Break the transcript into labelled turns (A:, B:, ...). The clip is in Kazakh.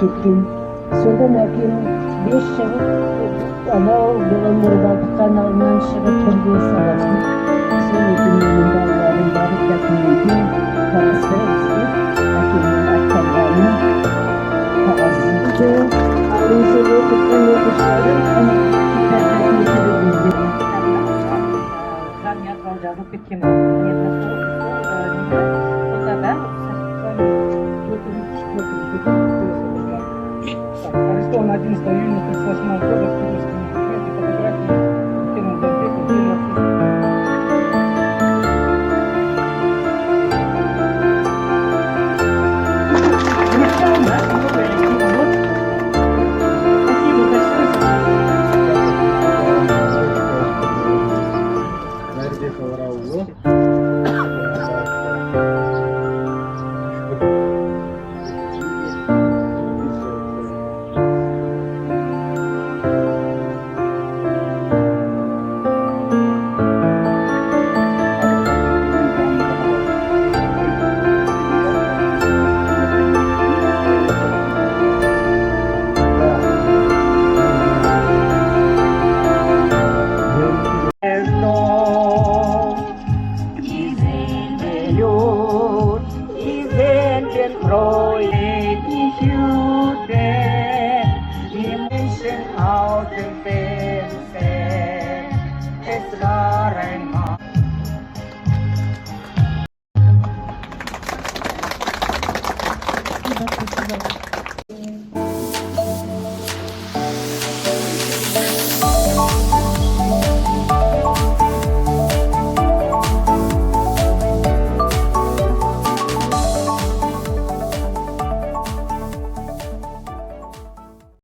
A: кеткен. Содан әкем 5 жыл анау беломор балтыққан ауылынан шығып бірге салатын. Сол екен менің балаларым барып документін қарастырып іздеп, әкемнің айтқандарының қағазды алысып оқытқан оқушылары
B: жанұя туралы жазылып кеткен арестован 11 июня 1938 года в Кировском университете фотографии Кирилла Донбека, где
C: Спасибо большое.